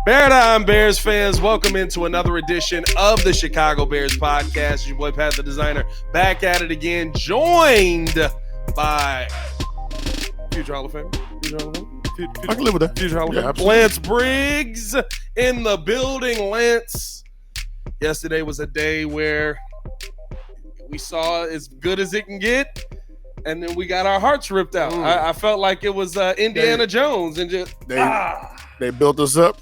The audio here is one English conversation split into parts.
Paradigm Bears fans, welcome into another edition of the Chicago Bears podcast. Your boy Pat the Designer back at it again, joined by future Hall of Famer. I can live with that. Future Hall of Famer. Lance Briggs in the building. Lance, yesterday was a day where we saw as good as it can get, and then we got our hearts ripped out. I felt like it was Indiana Jones, and just they built us up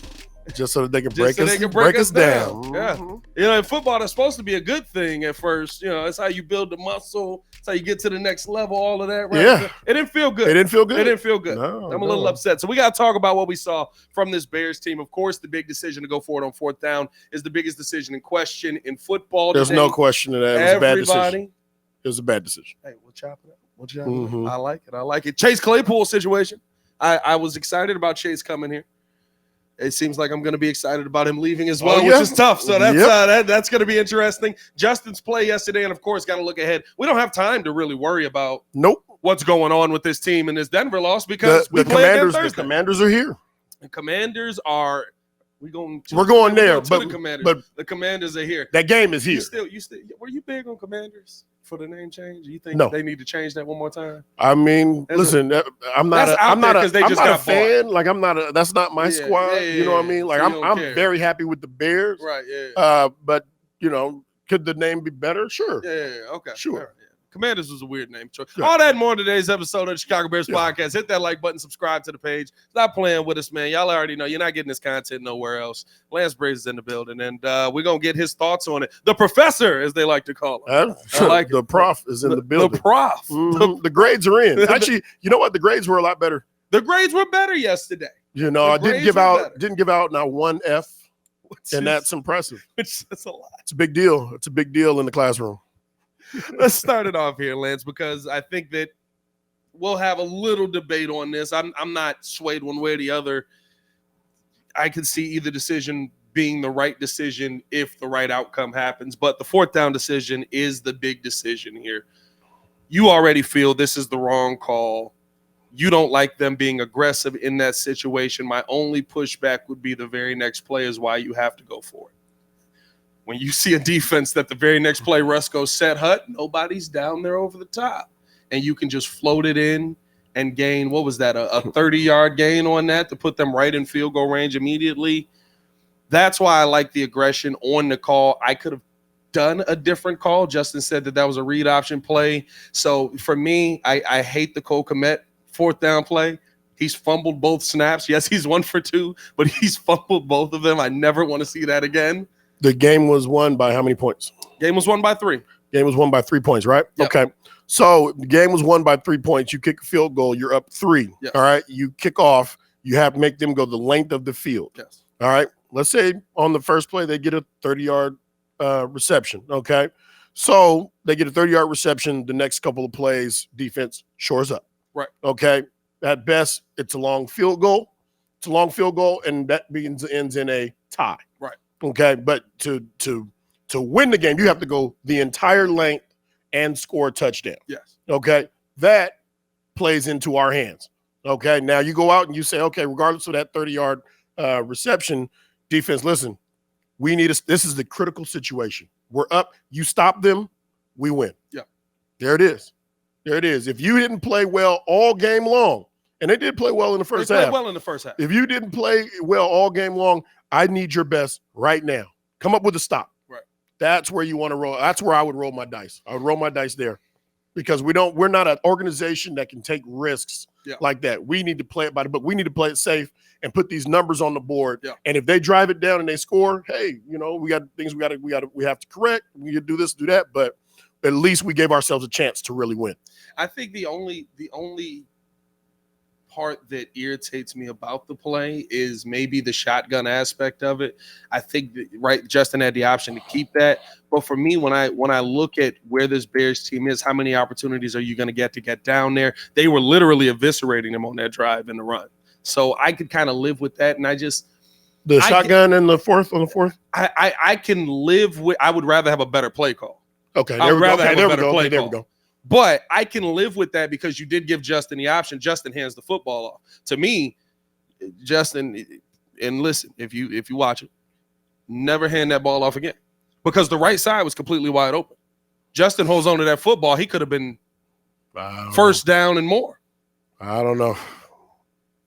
just so that they could break us down. Yeah, you know, in football, that's supposed to be a good thing at first. You know, that's how you build the muscle. That's how you get to the next level. All of that, right? Yeah, it didn't feel good. It didn't feel good. No, I'm a little upset. So we got to talk about what we saw from this Bears team. Of course, the big decision to go for it on fourth down is the biggest decision in question in football. There's no question of that. It was a bad decision. It was a bad decision. Hey, we'll chop it up. I like it. Chase Claypool situation. I was excited about Chase coming here. It seems like I'm going to be excited about him leaving as well, which is tough. So that's going to be interesting. Justin's play yesterday, and of course, got to look ahead. We don't have time to really worry about what's going on with this team in this Denver loss because we play again Thursday. The Commanders are here. The Commanders are. We're going there, but the Commanders are here. That game is here. You still were you big on Commanders for the name change? You think they need to change that one more time? I mean, listen, I'm not a fan. Like that's not my squad. You know what I mean? Like so I'm very happy with the Bears. Right. Yeah. But you know, could the name be better? Sure. Yeah. Okay. Sure. Right. Commanders was a weird name choice. Yeah. All that and more in today's episode of the Chicago Bears podcast. Hit that like button, subscribe to the page. Stop playing with us, man. Y'all already know you're not getting this content nowhere else. Lance Briggs is in the building, and we're going to get his thoughts on it. The professor, as they like to call him. The prof is in the building. The prof. The grades are in. Actually, you know what? The grades were a lot better. The grades were better yesterday. You know, I didn't give out not one F, and that's impressive. That's a lot. It's a big deal. It's a big deal in the classroom. Let's start it off here, Lance, because I think that we'll have a little debate on this. I'm not swayed one way or the other. I could see either decision being the right decision if the right outcome happens, but the fourth down decision is the big decision here. You already feel this is the wrong call. You don't like them being aggressive in that situation. My only pushback would be the very next play is why you have to go for it. When you see a defense that the very next play, Russ goes set hut, nobody's down there over the top. And you can just float it in and gain, what was that, a 30-yard gain on that to put them right in field goal range immediately. That's why I like the aggression on the call. I could have done a different call. Justin said that was a read option play. So for me, I hate the Cole Kmet fourth down play. He's fumbled both snaps. Yes, he's 1 for 2, but he's fumbled both of them. I never want to see that again. The game was won by how many points? Game was won by 3. Game was won by 3 points, right? Yep. Okay. So the game was won by 3 points. You kick a field goal, you're up 3. Yes. All right. You kick off, you have to make them go the length of the field. Yes. All right. Let's say on the first play, they get a 30-yard reception. Okay. So they get a 30-yard reception. The next couple of plays, defense shores up. Right. Okay. At best, it's a long field goal. And that ends in a tie. Right. Okay, but to win the game, you have to go the entire length and score a touchdown. Yes. Okay, that plays into our hands. Okay, now you go out and you say, okay, regardless of that 30-yard reception, defense, listen, this is the critical situation. We're up. You stop them, we win. Yeah. There it is. If you didn't play well all game long, and they did play well in the first half. They played well in the first half. If you didn't play well all game long, I need your best right now. Come up with a stop. Right. That's where you want to roll. That's where I would roll my dice. I would roll my dice there because we're not an organization that can take risks like that. We need to play it by the book. We need to play it safe and put these numbers on the board. Yeah. And if they drive it down and they score, hey, you know, we got things we have to correct. We need to do this, do that, but at least we gave ourselves a chance to really win. I think the only part that irritates me about the play is maybe the shotgun aspect of it. I think that, Justin had the option to keep that, but for me, when I look at where this Bears team is, how many opportunities are you going to get down there? They were literally eviscerating them on that drive in the run, so I could kind of live with that, and shotgun in the fourth. I can live with. I would rather have a better play call. Okay, I'd rather have a better play there call. We go. But I can live with that because you did give Justin the option. Justin hands the football off. To me, Justin, and listen, if you watch it, never hand that ball off again, because the right side was completely wide open. Justin holds on to that football. He could have been first down and more. I don't know.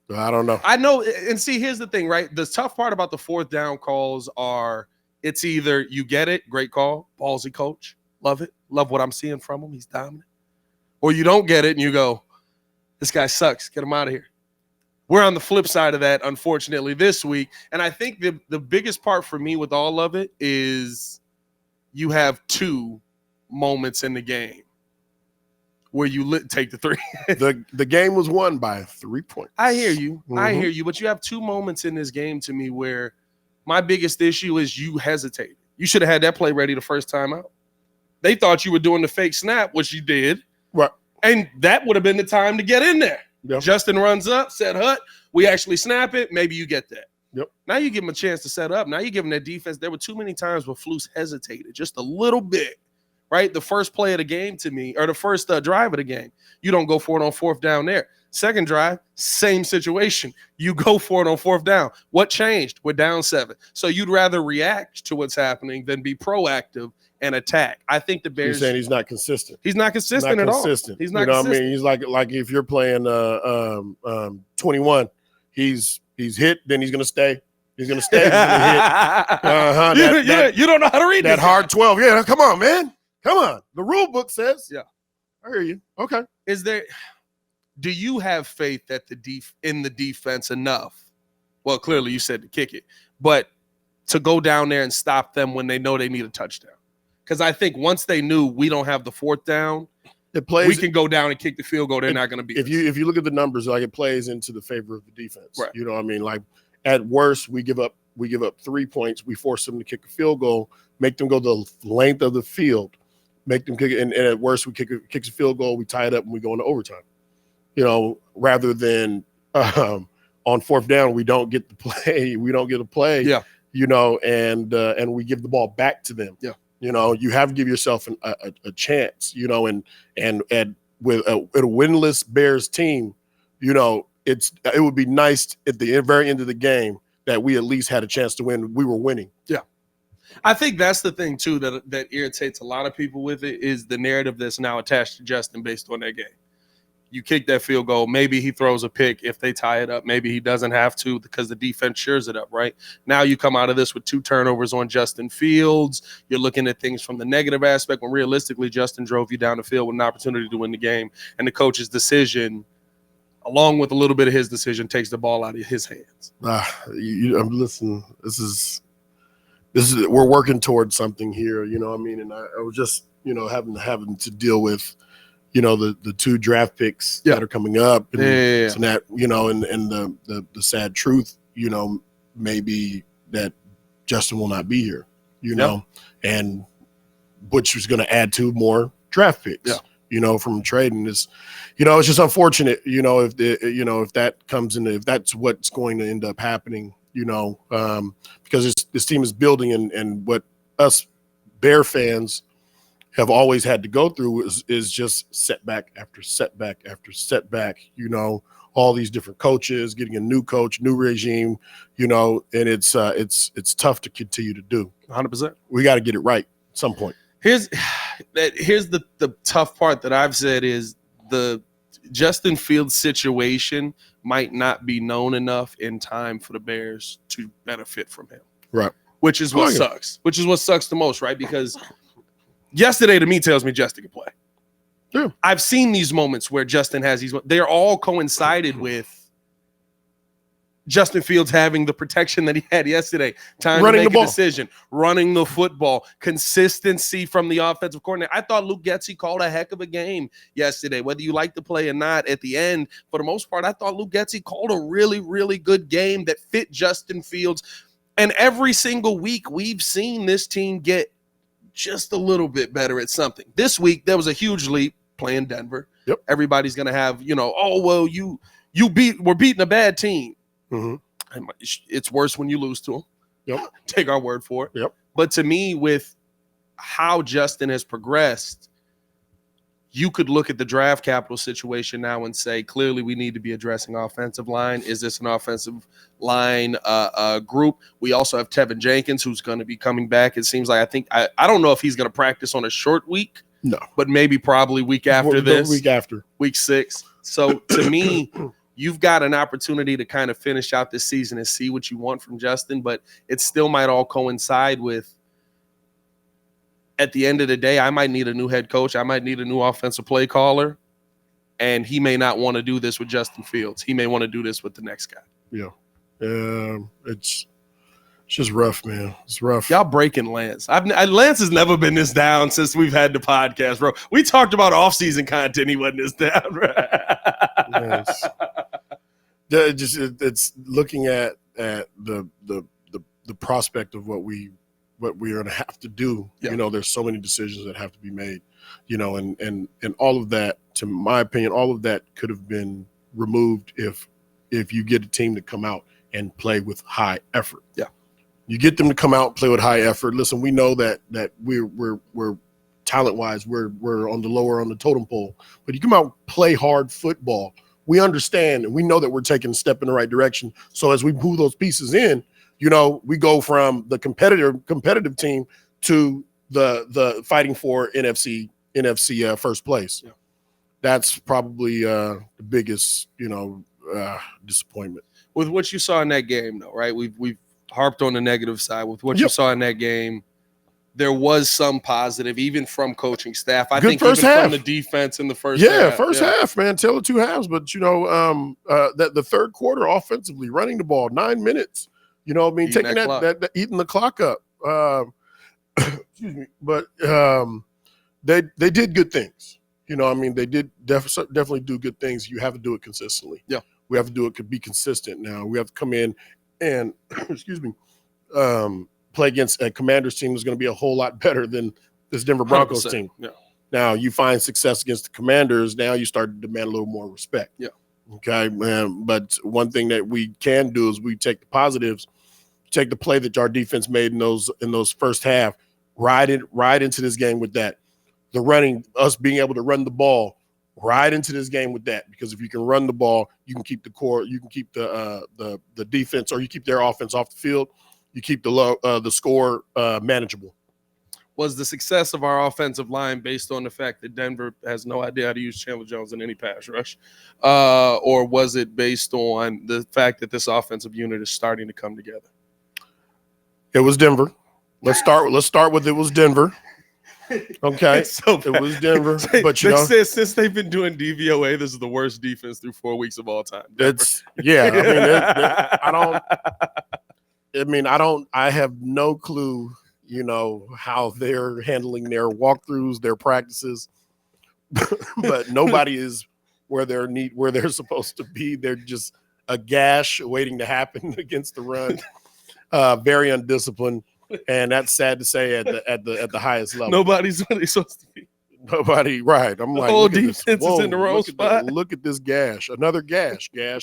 I know. And see, here's the thing, right? The tough part about the fourth down calls are it's either you get it, great call, ballsy coach, love it, love what I'm seeing from him, he's dominant. Or you don't get it and you go, this guy sucks, get him out of here. We're on the flip side of that, unfortunately, this week. And I think the biggest part for me with all of it is you have two moments in the game where you take the three. the game was won by 3 points. I hear you. I hear you. But you have two moments in this game to me where my biggest issue is you hesitated. You should have had that play ready the first time out. They thought you were doing the fake snap, which you did. Right. And that would have been the time to get in there. Yep. Justin runs up, set hut. We actually snap it. Maybe you get that. Yep. Now you give him a chance to set up. Now you give him that defense. There were too many times where Flus hesitated just a little bit. Right? The first play of the game to me, or the first drive of the game, you don't go for it on fourth down there. Second drive, same situation. You go for it on fourth down. What changed? We're down 7. So you'd rather react to what's happening than be proactive and attack. I think the Bears. You're saying he's not consistent. He's not consistent at all. He's not consistent. What I mean? He's like if you're playing 21, he's hit, then he's gonna stay. He's gonna stay. He's gonna hit. You don't know how to read that hard 12. Yeah, come on, man. Come on. The rule book says. Yeah. I hear you. Okay. Do you have faith that in the defense enough? Well, clearly you said to kick it, but to go down there and stop them when they know they need a touchdown. Because I think once they knew we don't have the fourth down, we can go down and kick the field goal. They're not going to be. If you look at the numbers, like it plays into the favor of the defense. Right. You know what I mean? Like at worst, we give up 3 points. We force them to kick a field goal, make them go the length of the field. Make them kick it, and at worst, we kicks a field goal, we tie it up, and we go into overtime. You know, rather than on fourth down, we don't get the play. We don't get a play. Yeah. You know, and we give the ball back to them. Yeah. You know, you have to give yourself a chance. You know, and with a winless Bears team, you know, it would be nice at the very end of the game that we at least had a chance to win. We were winning. Yeah. I think that's the thing, too, that irritates a lot of people with it is the narrative that's now attached to Justin based on that game. You kick that field goal. Maybe he throws a pick if they tie it up. Maybe he doesn't have to because the defense shores it up, right? Now you come out of this with 2 turnovers on Justin Fields. You're looking at things from the negative aspect when realistically Justin drove you down the field with an opportunity to win the game. And the coach's decision, along with a little bit of his decision, takes the ball out of his hands. Listen, this is we're working towards something here, you know what I mean? And I was just, you know, having to deal with, you know, the 2 draft picks that are coming up. And, and that, you know, and the sad truth, you know, maybe that Justin will not be here, you know, and which is going to add 2 more draft picks. Yeah. You know, from trading this, you know, it's just unfortunate, you know, if that comes in, if that's what's going to end up happening, you know, because this team is building and what us Bear fans have always had to go through is just setback after setback after setback, you know, all these different coaches, getting a new coach, new regime, you know, and it's tough to continue to do. 100%. We got to get it right at some point. Here's the tough part that I've said is the Justin Fields situation might not be known enough in time for the Bears to benefit from him. Right. Which is what sucks. Which is what sucks the most, right? Because yesterday to me tells me Justin can play. Yeah. I've seen these moments where Justin has these. They're all coincided with Justin Fields having the protection that he had yesterday, time running to make a decision, running the football, consistency from the offensive coordinator. I thought Luke Getsy called a heck of a game yesterday, whether you like the play or not. At the end, for the most part, I thought Luke Getsy called a really, really good game that fit Justin Fields. And every single week, we've seen this team get just a little bit better at something. This week, there was a huge leap playing Denver. Yep. Everybody's going to have, you know, oh, well, we're beating a bad team. Mm-hmm. It's worse when you lose to them. Yep. Take our word for it. Yep. But to me, with how Justin has progressed, you could look at the draft capital situation now and say, clearly we need to be addressing offensive line. Is this an offensive line group? We also have Tevin Jenkins, who's going to be coming back. It seems like I don't know if he's going to practice on a short week. No. But maybe probably week after this. Week after. Week 6. So to me, you've got an opportunity to kind of finish out this season and see what you want from Justin, but it still might all coincide with, at the end of the day, I might need a new head coach. I might need a new offensive play caller, and he may not want to do this with Justin Fields. He may want to do this with the next guy. Yeah. It's just rough, man. It's rough. Y'all breaking Lance. Lance has never been this down since we've had the podcast, bro. We talked about off-season content. He wasn't this down, bro. Yes. It's looking at the prospect of what we're going to have to do. Yeah. There's so many decisions that have to be made, and all of that, to my opinion, all of that could have been removed if you get a team to come out and play with high effort. Yeah. You get them to come out and play with high effort. Listen, we know that we're talent-wise, we're on the lower on the totem pole, but you come out and play hard football. We understand and we know that we're taking a step in the right direction. So as we move those pieces in, we go from the competitive team to the fighting for NFC first place. Yeah. That's probably the biggest, disappointment. With what you saw in that game, though, right? We've harped on the negative side. With what you saw in that game, there was some positive, even from coaching staff. I think even from the defense in the first half. First half, man. Tell the two halves. But, that the third quarter offensively, running the ball, 9 minutes, taking that eating the clock up. Excuse me. But they did good things. They did definitely do good things. You have to do it consistently. Yeah. We have to do it to be consistent now. We have to come in and, excuse me, play against a Commanders team that's going to be a whole lot better than this Denver Broncos team. Yeah. Now, you find success against the Commanders. Now you start to demand a little more respect. Yeah. Okay. But one thing that we can do is we take the positives, take the play that our defense made in those first half, ride into this game with that. The running, us being able to run the ball, right into this game with that, because if you can run the ball, you can keep the core, you can keep the defense, or you keep their offense off the field. You keep the score manageable. Was the success of our offensive line based on the fact that Denver has no idea how to use Chandler Jones in any pass rush, or was it based on the fact that this offensive unit is starting to come together? It was Denver. Let's start with it was Denver. Okay, so it was Denver, but since they've been doing DVOA, this is the worst defense through 4 weeks of all time. I have no clue, how they're handling their walkthroughs, their practices, but nobody is where they're supposed to be. They're just a gash waiting to happen against the run. Very undisciplined. And that's sad to say at the highest level. Nobody's really supposed to be. Nobody, right? I'm like, whole defense is in the wrong spot. Look at this gash, another gash. And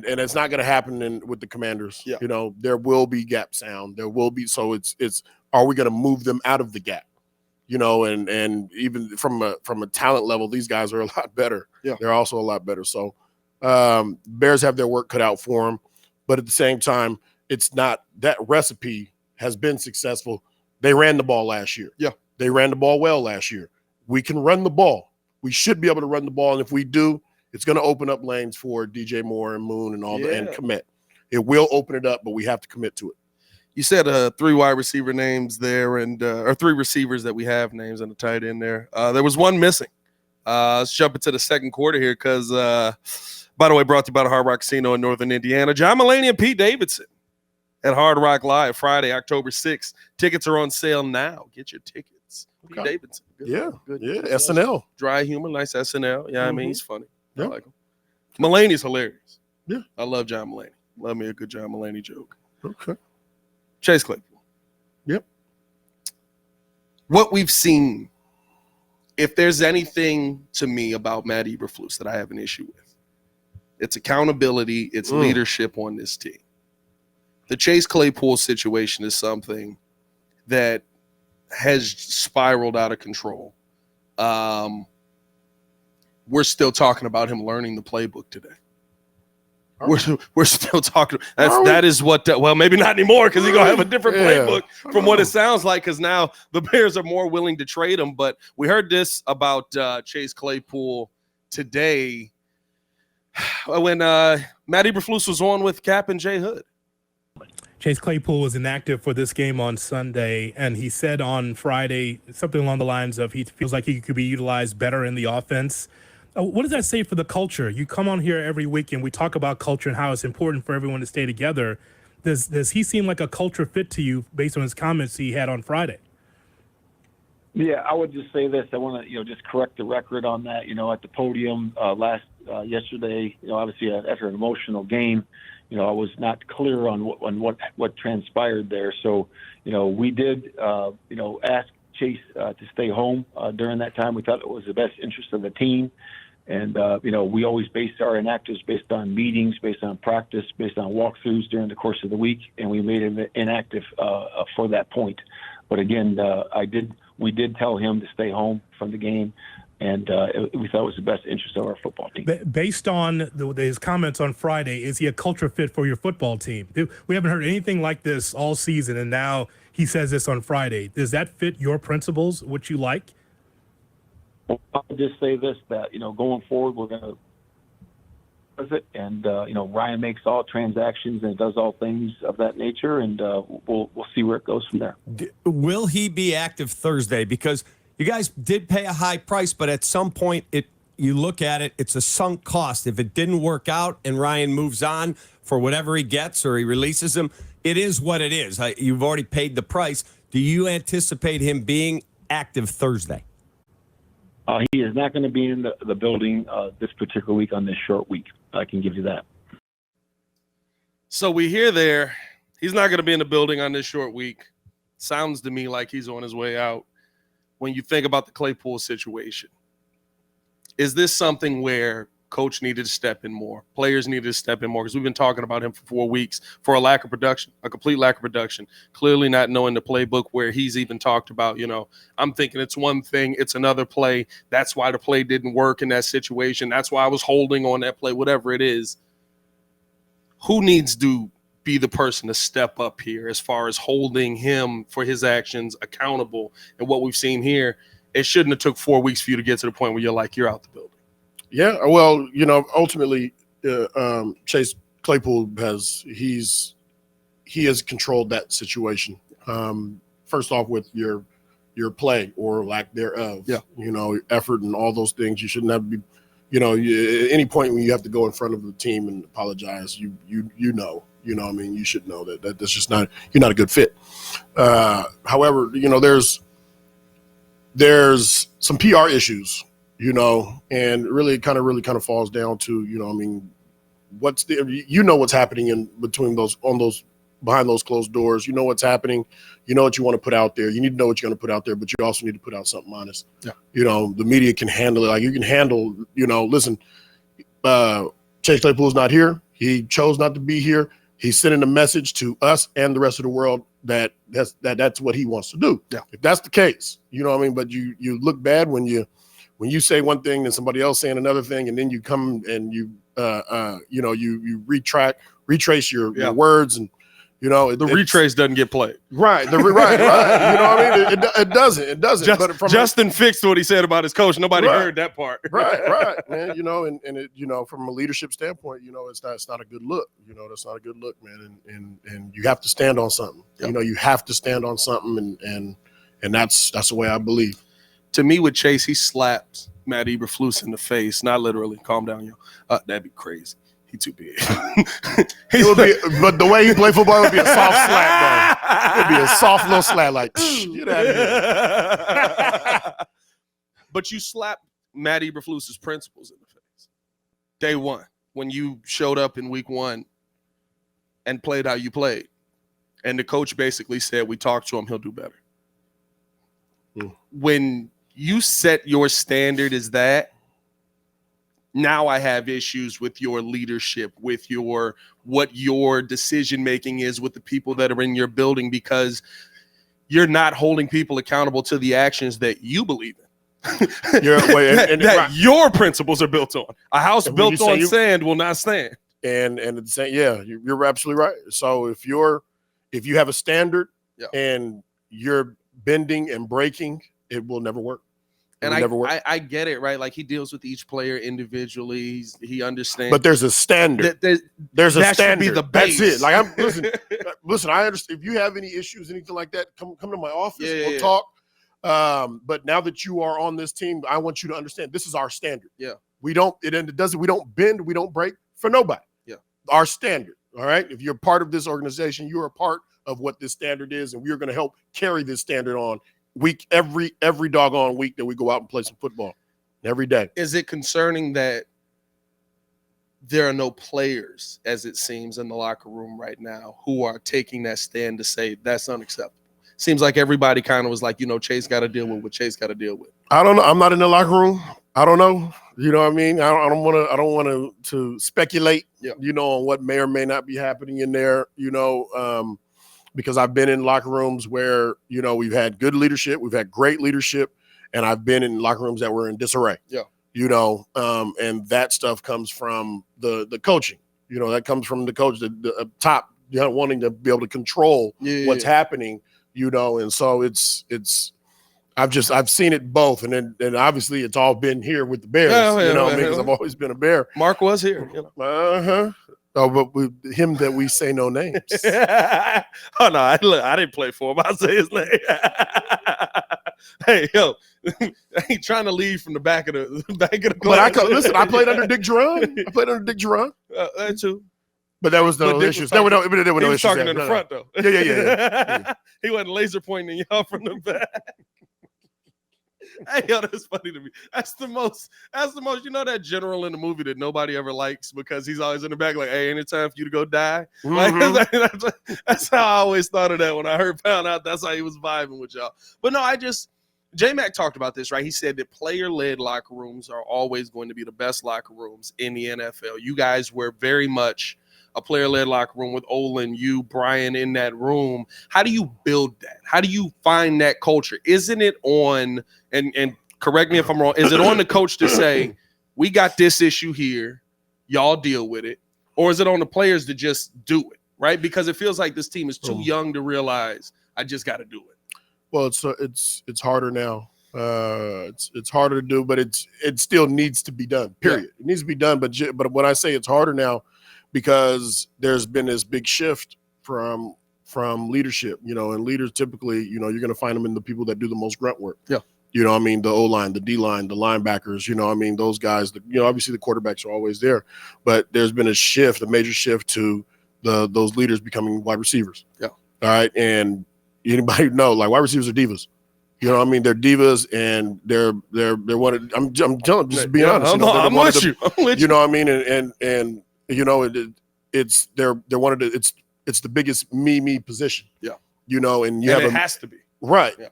it's not going to happen with the Commanders. Yeah. There will be gap sound. There will be. So it's are we going to move them out of the gap? And even from a talent level, these guys are a lot better. Yeah. They're also a lot better. So Bears have their work cut out for them. But at the same time, it's not that recipe has been successful. They ran the ball last year. Yeah. They ran the ball well last year. We can run the ball. We should be able to run the ball. And if we do, it's going to open up lanes for DJ Moore and Moon and and commit. It will open it up, but we have to commit to it. You said 3 wide receiver names there, and or 3 receivers that we have names and a tight end there. There was one missing. Let's jump into the second quarter here because, by the way, brought to you by the Hard Rock Casino in Northern Indiana. John Mulaney and Pete Davidson at Hard Rock Live Friday, October 6th. Tickets are on sale now. Get your tickets. Okay. Pete Davidson. Good. SNL. Dry humor, nice SNL. Yeah, I mean, he's funny. Yeah. I like him. Mulaney's hilarious. Yeah. I love John Mulaney. Love me a good John Mulaney joke. Okay. Chase Claypool. Yep. What we've seen, if there's anything to me about Matt Eberflus that I have an issue with, it's accountability, it's leadership on this team. The Chase Claypool situation is something that has spiraled out of control. We're still talking about him learning the playbook today. We're still talking. That is what. Well, maybe not anymore because he's gonna have a different playbook from what it sounds like. Because now the Bears are more willing to trade him. But we heard this about Chase Claypool today when Matt Eberflus was on with Cap and Jay Hood. Chase Claypool was inactive for this game on Sunday, and he said on Friday something along the lines of he feels like he could be utilized better in the offense. What does that say for the culture? You come on here every week and we talk about culture and how it's important for everyone to stay together. Does he seem like a culture fit to you based on his comments he had on Friday? Yeah, I would just say this. I want to, just correct the record on that. At the podium yesterday, obviously after an emotional game, I was not clear on what transpired there. So, we did, ask Chase to stay home during that time. We thought it was the best interest of the team. And, we always base our inactives based on meetings, based on practice, based on walkthroughs during the course of the week. And we made him inactive for that point. But again, we did tell him to stay home from the game. And we thought it was the best interest of our football team. Based on his comments on Friday, is he a culture fit for your football team? We haven't heard anything like this all season, and now he says this on Friday. Does that fit your principles, what you like? I'll just say this, that, going forward, we're going to it. And, Ryan makes all transactions and does all things of that nature, and we'll see where it goes from there. Will he be active Thursday? Because you guys did pay a high price, but at some point you look at it, it's a sunk cost. If it didn't work out and Ryan moves on for whatever he gets or he releases him, it is what it is. You've already paid the price. Do you anticipate him being active Thursday? He is not going to be in the building this particular week on this short week. I can give you that. So we hear there, he's not going to be in the building on this short week. Sounds to me like he's on his way out. When you think about the Claypool situation, is this something where coach needed to step in more, players needed to step in more? Because we've been talking about him for 4 weeks for a lack of production, a complete lack of production, clearly not knowing the playbook, where he's even talked about, I'm thinking it's one thing, it's another play. That's why the play didn't work in that situation. That's why I was holding on that play, whatever it is. Who needs to be the person to step up here as far as holding him for his actions accountable? And what we've seen here, it shouldn't have took 4 weeks for you to get to the point where you're out the building. Yeah, well, ultimately, Chase Claypool has controlled that situation. First off, with your play or lack thereof, effort and all those things. You shouldn't have to be, at any point when you have to go in front of the team and apologize, you should know that that's just not, you're not a good fit. However, there's some PR issues, and really kind of falls down to, what's what's happening in between behind those closed doors. You know what's happening. You know what you want to put out there. You need to know what you're going to put out there, but you also need to put out something honest. Yeah. The media can handle it. Like, you can handle, listen, Chase Claypool's not here. He chose not to be here. He's sending a message to us and the rest of the world that's what he wants to do. Yeah. If that's the case, but you look bad when you say one thing and somebody else saying another thing, and then you come and you retrace your words, and the retrace doesn't get played. Right. Right. It doesn't. Justin fixed what he said about his coach. Nobody heard that part. Right, man. And it, from a leadership standpoint, it's not a good look. That's not a good look, man. And you have to stand on something. Yep. You have to stand on something, and that's the way I believe. To me, with Chase, he slapped Matt Eberflus in the face. Not literally. Calm down, yo. That'd be crazy. He too big. It would be, but the way he played football, it would be a soft slap, though. It'd be a soft little slap, like, get out of here. But you slapped Matt Eberflus's principles in the face. Day one, when you showed up in week one and played how you played. And the coach basically said, we talked to him, he'll do better. When you set your standard as that, now I have issues with your leadership, with what your decision making is with the people that are in your building, because you're not holding people accountable to the actions that you believe in. Right. Your principles are built on. A house And when built you say on sand will not stand. And at the same, you're absolutely right. So if you have a standard and you're bending and breaking, it will never work. And I get it, right? Like he deals with each player individually. He understands. But there's a standard. There's a standard. Should be the base. That's it. Like listen. I understand. If you have any issues, anything like that, come to my office. We'll talk. But now that you are on this team, I want you to understand this is our standard. Yeah. We don't bend, we don't break for nobody. Yeah. Our standard. All right. If you're part of this organization, you're a part of what this standard is, and we're going to help carry this standard on every doggone week that we go out and play some football. Every day. Is it concerning that there are no players, as it seems, in the locker room right now who are taking that stand to say that's unacceptable? Seems like everybody kind of was like, Chase got to deal with what Chase got to deal with. I don't know. I'm not in the locker room. I don't know. You know what I mean? I don't want to speculate, on what may or may not be happening in there, because I've been in locker rooms where, we've had good leadership, we've had great leadership, and I've been in locker rooms that were in disarray. Yeah. And that stuff comes from the coaching. That comes from the coach, the top, wanting to be able to control what's happening. And so I've seen it both, and obviously it's all been here with the Bears, because I've always been a Bear. Mark was here. Oh, but with him that we say no names. Oh no, I didn't play for him. I'll say his name. Hey, yo, I ain't trying to leave from the back of the class. But I played under Dick Duran. That too. But there was no issues. There were no issues. He was talking in the front, though. Yeah. He wasn't laser pointing y'all from the back. Hey, yo, that's funny to me. That's the most, that general in the movie that nobody ever likes because he's always in the back like, hey, ain't it time for you to go die? Mm-hmm. Like, that's how I always thought of that when I found out that's how he was vibing with y'all. But no, J-Mac talked about this, right? He said that player-led locker rooms are always going to be the best locker rooms in the NFL. You guys were very much a player-led locker room with Olin, you, Brian, in that room. How do you build that? How do you find that culture? Isn't it on, and correct me if I'm wrong, is it on the coach to say, we got this issue here, y'all deal with it? Or is it on the players to just do it, right? Because it feels like this team is too young to realize, I just got to do it. Well, it's harder now. It's harder to do, but it still needs to be done, period. Yeah. It needs to be done, but when I say it's harder now, because there's been this big shift from leadership, and leaders typically, you're going to find them in the people that do the most grunt work. Yeah. The O-line, the D-line, the linebackers, those guys, obviously the quarterbacks are always there, but there's been a major shift to those leaders becoming wide receivers. Yeah. All right. And anybody know, like, wide receivers are divas. They're divas, and they're one of, I'm telling, just being honest. I'm with you. You know what I mean? And it's they're one of it's the biggest me position. Yeah. And it has to be. Right. Yeah.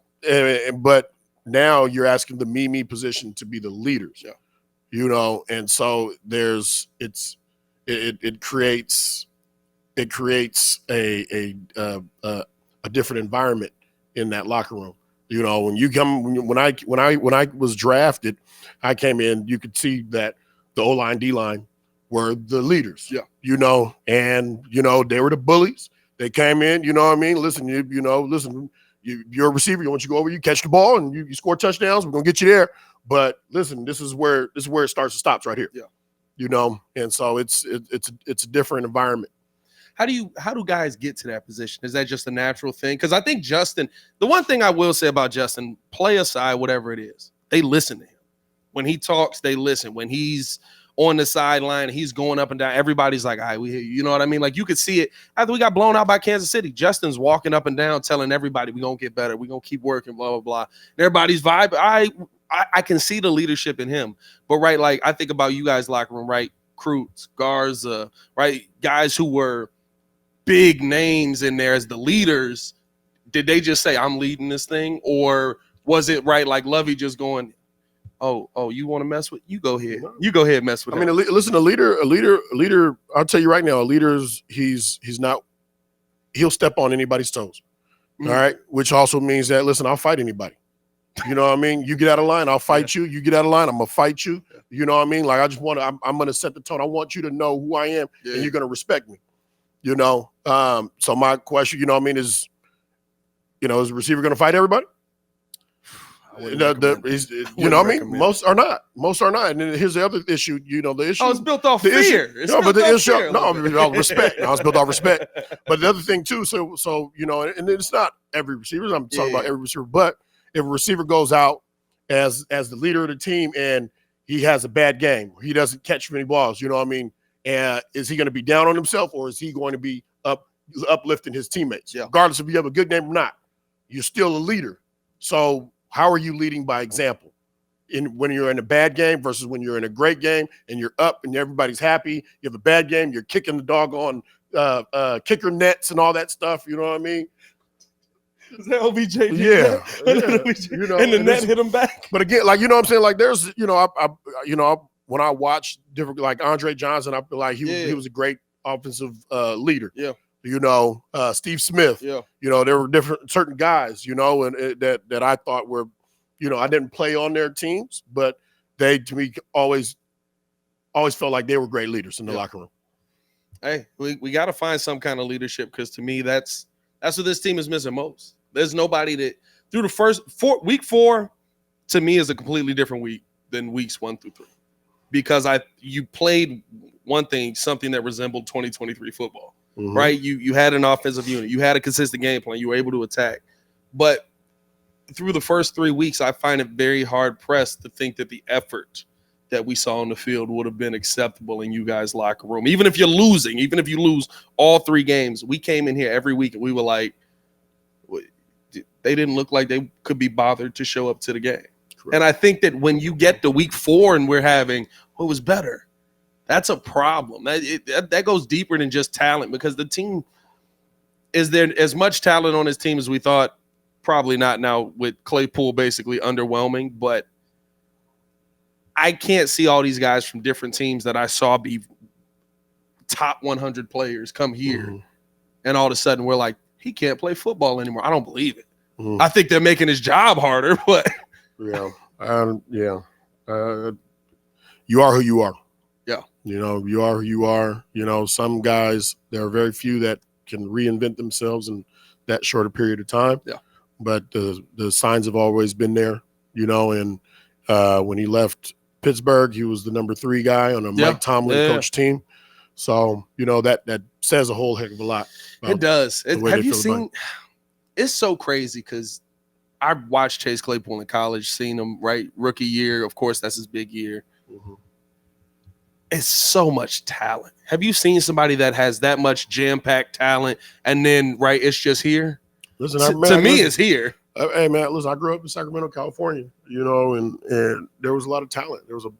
But now you're asking the me position to be the leaders. Yeah. And so it creates a different environment in that locker room. When I was drafted, I came in, you could see that the O-line, D-line were the leaders. Yeah. And they were the bullies. They came in, listen, you're a receiver, you want you to go over, you catch the ball and you score touchdowns, we're gonna get you there. But listen, this is where it starts and stops right here. Yeah. And so it's a different environment. How do guys get to that position? Is that just a natural thing? Because I think Justin, the one thing I will say about Justin, play aside, whatever it is, they listen to him. When he talks, they listen. When he's on the sideline, he's going up and down, everybody's like, all right, we hear you. You know what I mean? Like, you could see it after we got blown out by Kansas City. Justin's walking up and down telling everybody we're going to get better. We're going to keep working, blah, blah, blah. And everybody's vibe. I can see the leadership in him. But, right, like, I think about you guys' locker room, right? Cruz, Garza, right? Guys who were big names in there as the leaders. Did they just say, I'm leading this thing? Or was it, right, like Lovey just going, oh, you want to mess with? You go ahead. You go ahead and mess with him. Listen, a leader, I'll tell you right now, a leader's he'll step on anybody's toes. All right, which also means that, listen, I'll fight anybody. You know what I mean? You get out of line, I'll fight you. You get out of line, I'm gonna fight you. You know what I mean? Like, I just want to, I'm gonna set the tone. I want you to know who I am, and you're gonna respect me. You know, so my question, you know what I mean, is the receiver gonna fight everybody? You know what I mean? Most are not. And then here's the other issue. You know, the issue. Oh, it's built off fear. Respect. No, it's built off respect. But the other thing too. So you know, and it's not every receiver. I'm talking about every receiver. But if a receiver goes out as the leader of the team and he has a bad game, he doesn't catch many balls. You know what I mean? And is he going to be down on himself, or is he going to be uplifting his teammates? Yeah. Regardless if you have a good game or not, you're still a leader. So how are you leading by example when you're in a bad game versus when you're in a great game and you're up and everybody's happy? You have a bad game, you're kicking the doggone kicker nets and all that stuff. You know what I mean? Is that OBJ? Yeah. You know, and the net hit him back. But again, like, you know what I'm saying? Like, there's, when I watch different, like Andre Johnson, I feel like he was a great offensive leader. Yeah. You know, Steve Smith. Yeah. You know, there were certain guys, you know, and that I thought were, you know, I didn't play on their teams, but they, to me, always felt like they were great leaders in the locker room. Hey, we got to find some kind of leadership, because to me, that's what this team is missing most. There's nobody that through the first week 4 to me is a completely different week than weeks 1 through 3, because you played something that resembled 2023 football. Mm-hmm. Right? You had an offensive unit. You had a consistent game plan. You were able to attack. But through the first 3 weeks, I find it very hard-pressed to think that the effort that we saw on the field would have been acceptable in you guys' locker room. Even if you're losing, even if you lose all 3 games, we came in here every week and we were like, they didn't look like they could be bothered to show up to the game. Correct. And I think that when you get to week 4 and we're having, what was better? That's a problem. That goes deeper than just talent, because the team, is there as much talent on his team as we thought? Probably not now, with Claypool basically underwhelming, but I can't see all these guys from different teams that I saw be top 100 players come here, and all of a sudden we're like, he can't play football anymore. I don't believe it. I think they're making his job harder, but you are who you are. Yeah. You know, you are who you are. You know, some guys, there are very few that can reinvent themselves in that shorter period of time. Yeah. But the signs have always been there, you know, and when he left Pittsburgh, he was the number 3 guy on a Mike Tomlin coach team. So, you know, that says a whole heck of a lot. It does. Have you seen – it's so crazy, because I watched Chase Claypool in college, seen him, right, rookie year. Of course, that's his big year. Mm-hmm. It's so much talent. Have you seen somebody that has that much jam-packed talent and then, right, it's just here? Listen, to me, it's here. Hey, man, listen, I grew up in Sacramento, California, you know, and there was a lot of talent. There was a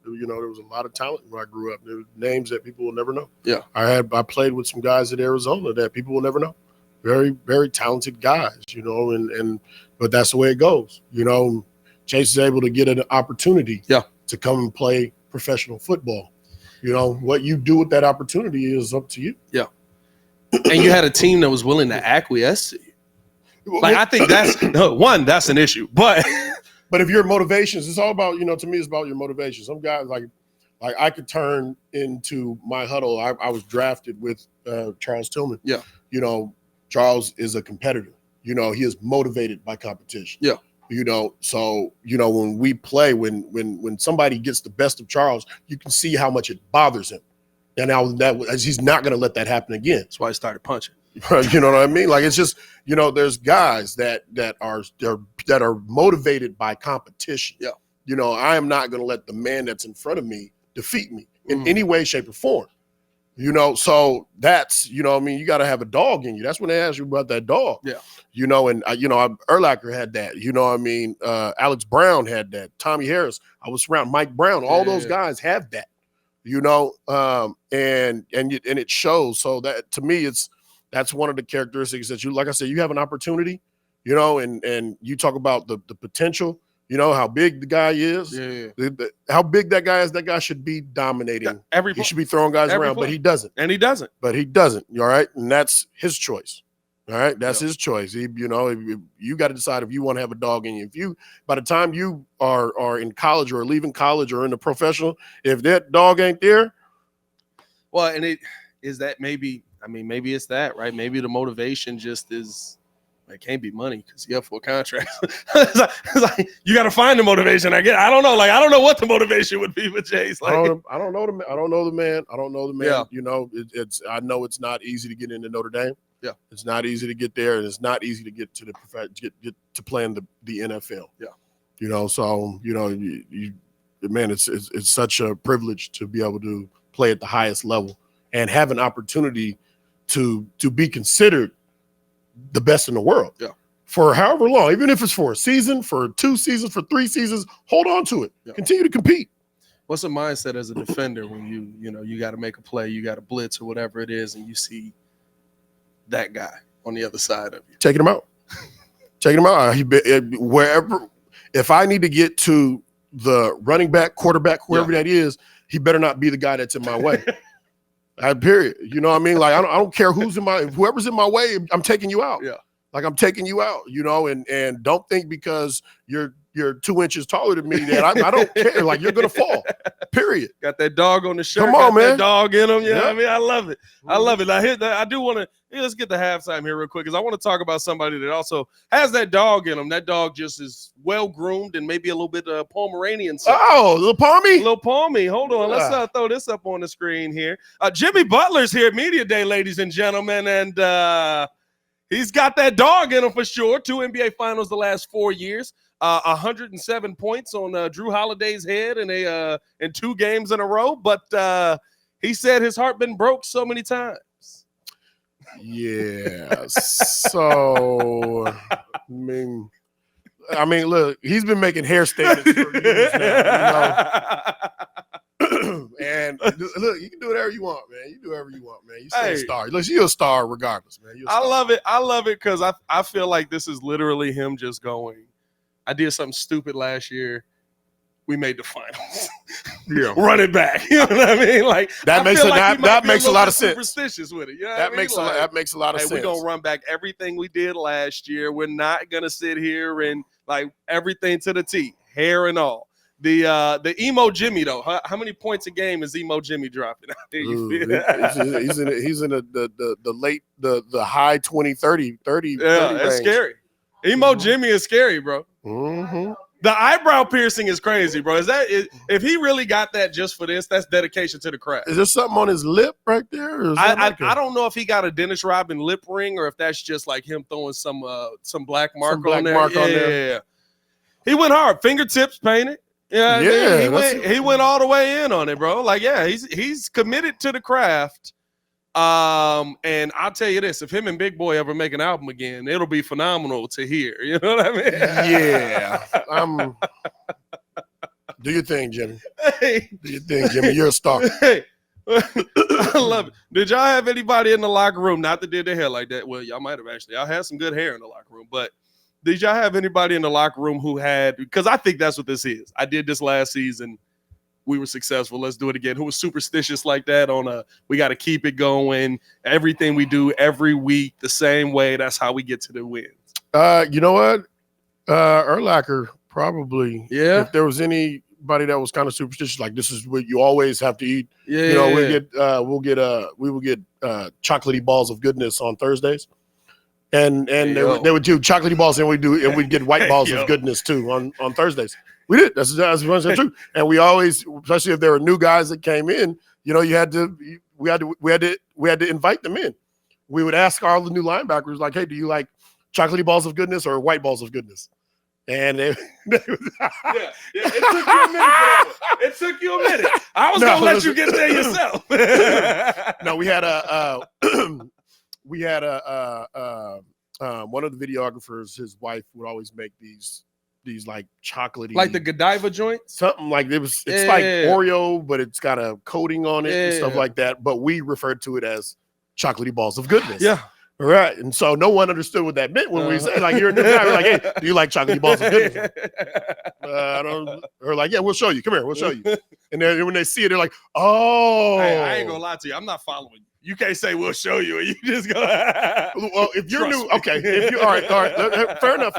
lot of talent when I grew up. There were names that people will never know. Yeah. I played with some guys at Arizona that people will never know. Very, very talented guys, you know, but that's the way it goes. You know, Chase is able to get an opportunity to come and play professional football. You know, what you do with that opportunity is up to you. Yeah. And you had a team that was willing to acquiesce to you. Like, I think that's an issue. But if your motivations, it's all about, you know, to me, it's about your motivation. Some guys, like I could turn into my huddle. I was drafted with Charles Tillman. Yeah. You know, Charles is a competitor. You know, he is motivated by competition. Yeah. You know, so, you know, when we play, when somebody gets the best of Charles, you can see how much it bothers him. And now he's not going to let that happen again. That's why he started punching. You know what I mean? Like, it's just, you know, there's guys that are motivated by competition. Yeah. You know, I am not going to let the man that's in front of me defeat me in any way, shape, or form. You know, so that's, you know, I mean, you got to have a dog in you. That's when they ask you about that dog. Yeah. You know, and, you know, Urlacher had that. You know what I mean? Alex Brown had that. Tommy Harris. I was around Mike Brown. All those guys have that, you know, and it shows. So that, to me, that's one of the characteristics that you, like I said, you have an opportunity, you know, and you talk about the potential. You know how big the guy is. How big that guy is. That guy should be dominating. He should be throwing guys around, but he doesn't. And he doesn't. But he doesn't. All right, and that's his choice. All right, that's his choice. He, you got to decide if you want to have a dog in you. If you, by the time you are in college or leaving college or in the professional, if that dog ain't there, well, and maybe it's that, right? Maybe the motivation just is. It can't be money because you have full contracts. it's like you got to find the motivation. I don't know. I don't know what the motivation would be for Chase. I don't know the man. Yeah. I know it's not easy to get into Notre Dame. Yeah, it's not easy to get there, and it's not easy to get to the get to play in the NFL. Yeah, so man, it's such a privilege to be able to play at the highest level and have an opportunity to be considered the best in the world. Yeah. For however long, even if it's for a season, for 2 seasons, for 3 seasons, hold on to it. Yeah. Continue to compete. What's the mindset as a defender when you got to make a play, you got to blitz or whatever it is, and you see that guy on the other side of you? Taking him out. Wherever, if I need to get to the running back, quarterback, whoever that is, he better not be the guy that's in my way. Period. You know what I mean? I don't care whoever's in my way, I'm taking you out. Yeah. I'm taking you out, and don't think because you're 2 inches taller than me that I don't care. You're going to fall, period. Got that dog on the shirt. Come on, man. That dog in him. Yeah. I mean, I love it. I love it. I do want to, let's get the halftime here real quick because I want to talk about somebody that also has that dog in him. That dog just is well-groomed and maybe a little bit Pomeranian. Oh, little Palmy? Little Palmy. Hold on. Let's throw this up on the screen here. Jimmy Butler's here at Media Day, ladies and gentlemen, and he's got that dog in him for sure. 2 NBA Finals the last 4 years. 107 points on Drew Holiday's head in 2 games in a row. But he said his heart been broke so many times. Yeah. So, I mean, look, he's been making hair statements for years now, And look, you can do whatever you want, man. You do whatever you want, man. You're a star. Look, you're a star regardless, man. I love it. I love it because I feel like this is literally him just going, I did something stupid last year. We made the finals. Yeah. Run it back. You know what I mean? That makes a lot of sense. Superstitious with it. You know that makes a lot of sense. We're gonna run back everything we did last year. We're not gonna sit here and everything to the T, hair and all. The emo Jimmy though. How many points a game is emo Jimmy dropping out there? He's in the high 20, 30. Yeah, it's scary. Emo Jimmy is scary, bro. Mm-hmm. The eyebrow piercing is crazy, bro. If he really got that just for this, that's dedication to the craft. Is there something on his lip right there? Or I don't know if he got a Dennis Rodman lip ring or if that's just like him throwing some black mark on there. Yeah. He went hard, fingertips painted. He went all the way in on it, bro. He's committed to the craft. And I'll tell you this: if him and Big Boy ever make an album again, it'll be phenomenal to hear. You know what I mean? Yeah. Do your thing, Jimmy. Hey. Do your thing, Jimmy. You're a star. Hey. I love it. Did y'all have anybody in the locker room not that did their hair like that? Well, y'all might have actually. Y'all had some good hair in the locker room, but did y'all have anybody in the locker room who had? Because I think that's what this is. I did this last season. We were successful. Let's do it again. Who was superstitious like that we got to keep it going. Everything we do every week the same way. That's how we get to the wins. You know what? Urlacher probably. Yeah. If there was anybody that was kind of superstitious, like this is what you always have to eat. Yeah. We would get chocolatey balls of goodness on Thursdays. And they would do chocolatey balls and we'd get white balls of goodness too on Thursdays. We did. That's true. And we always, especially if there were new guys that came in, we had to invite them in. We would ask all the new linebackers, like, hey, do you like chocolatey balls of goodness or white balls of goodness? And it took you a minute. I was gonna let you get there yourself. No, we had one of the videographers, his wife would always make these like chocolatey, like the Godiva joints, something like it's like Oreo, but it's got a coating on it and stuff like that. But we referred to it as chocolately balls of goodness. Yeah. All right. And so no one understood what that meant when we said, like, you're a new guy. We're like, hey, do you like chocolatey balls of goodness? Or like, yeah, we'll show you. Come here, we'll show you. And then when they see it, they're like, oh. Hey, I ain't gonna lie to you. I'm not following you. You can't say we'll show you, and you just go. Well, if you're new, okay. If you all right, fair enough.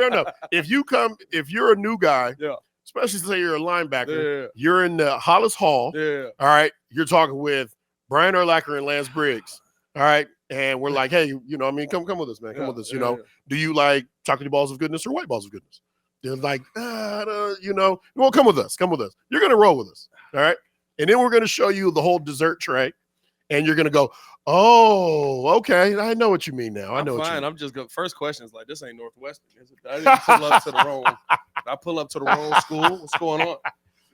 If you're a new guy, Yeah. especially say you're a linebacker, Yeah. you're in the Halas Hall. Yeah. All right, you're talking with Brian Urlacher and Lance Briggs. All right, and we're like, hey, come with us, man. Come with us. Do you like chocolate balls of goodness or white balls of goodness? They're like, well, come with us. Come with us. You're gonna roll with us. All right, and then we're gonna show you the whole dessert tray, and you're gonna go, oh, okay, I know what you mean now. I know. What you mean. I'm just going. First question is like, this ain't Northwestern, is it? I didn't pull up to the wrong. I pull up to the wrong school. What's going on?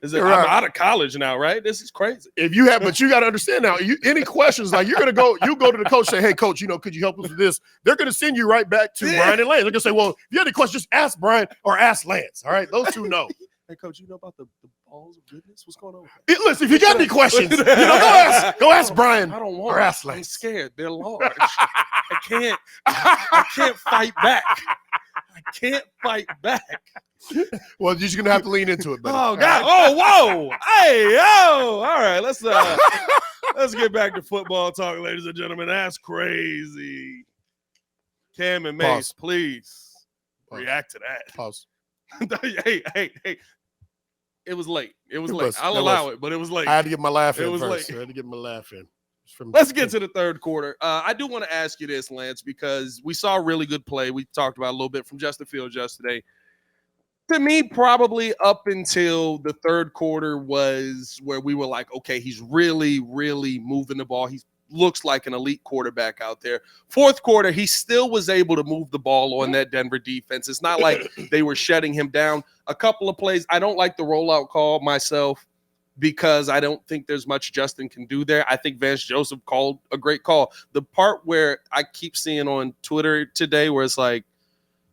Is it? Right. I'm out of college now, right? This is crazy. But you got to understand now. Any questions? Like you're gonna go. You go to the coach, say, hey, coach, could you help us with this? They're gonna send you right back to Brian and Lance. They're gonna say, well, if you have any questions, just ask Brian or ask Lance. All right, those two know. Hey, coach, you know about the balls of goodness? What's going on? Listen, if you got any questions, go ask Brian. I don't want. Or ask I'm Lance. scared. They're large. I can't fight back. I can't fight back. Well, you're just gonna have to lean into it, buddy. Oh God! Oh whoa! Hey yo! All right, let's get back to football talk, ladies and gentlemen. That's crazy. Cam and Mace, please react to that. Pause. Hey! It was late. It was late. I'll allow it, but it was late. I had to get my laugh in It was first. late. I had to get my laugh in. Let's get to the third quarter. I do want to ask you this, Lance, because we saw a really good play. We talked about a little bit from Justin Fields yesterday. To me, probably up until the third quarter was where we were like, okay, he's really, really moving the ball. He looks like an elite quarterback out there. Fourth quarter, he still was able to move the ball on that Denver defense. It's not like they were shutting him down. A couple of plays, I don't like the rollout call myself because I don't think there's much Justin can do there. I think Vance Joseph called a great call. The part where I keep seeing on Twitter today where it's like,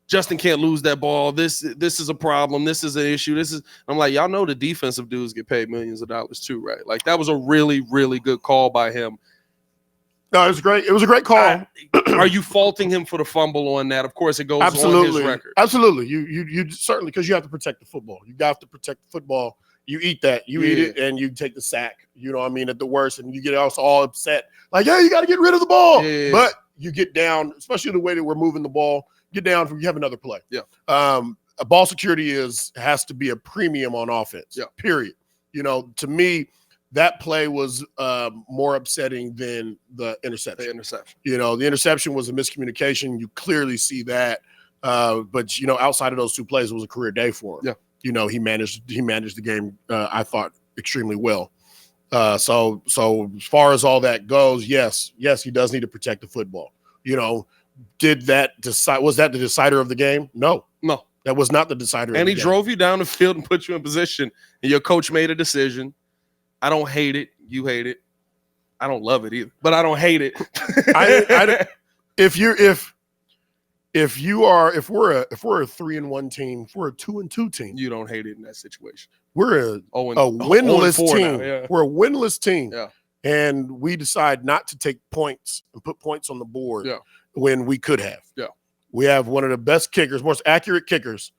Justin can't lose that ball. This is a problem. This is an issue. I'm like, y'all know the defensive dudes get paid millions of dollars too, right? Like that was a really, really good call by him. No, it was great. It was a great call. Are you faulting him for the fumble on that? Of course, it goes on his record. Absolutely. You certainly, because you have to protect the football. You got to protect the football. You eat that. You eat it, and you take the sack. You know what I mean? At the worst, and you get also all upset. Like, yeah, you got to get rid of the ball. Yeah. But you get down, especially the way that we're moving the ball. Get down from you have another play. Yeah. A ball security has to be a premium on offense. Yeah. Period. To me, that play was more upsetting than the interception. The interception was a miscommunication. You clearly see that. But outside of those two plays, it was a career day for him. Yeah. He managed the game. I thought extremely well. So as far as all that goes, yes, he does need to protect the football. Did that decide? Was that the decider of the game? No, that was not the decider. And he drove you down the field and put you in position, and your coach made a decision. I don't hate it. You hate it. I don't love it either, but I don't hate it. If we're a 3-1 team, if we're a 2-2 team, you don't hate it in that situation. We're a winless team. Yeah. We're a winless team. Yeah. And we decide not to take points and put points on the board when we could have. Yeah. We have one of the best kickers, most accurate kickers,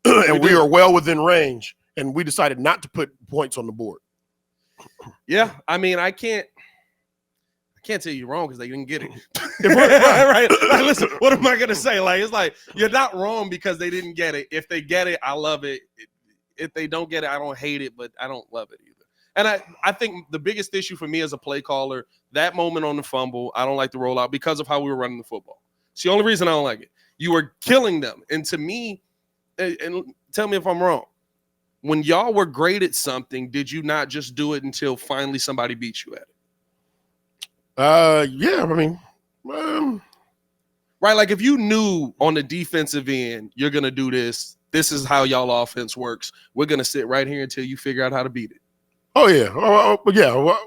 and we are well within range, and we decided not to put points on the board. Yeah, I mean, I can't tell you wrong because they didn't get it. Right? Like, listen, what am I gonna say? Like, it's like you're not wrong because they didn't get it. If they get it, I love it. If they don't get it, I don't hate it, but I don't love it either. And I think the biggest issue for me as a play caller, that moment on the fumble, I don't like the rollout because of how we were running the football. It's the only reason I don't like it. You were killing them. And to me, and tell me if I'm wrong, when y'all were great at something, did you not just do it until finally somebody beat you at it? Yeah, I mean, right. Like if you knew on the defensive end, you're going to do this. This is how y'all offense works. We're going to sit right here until you figure out how to beat it. Oh yeah.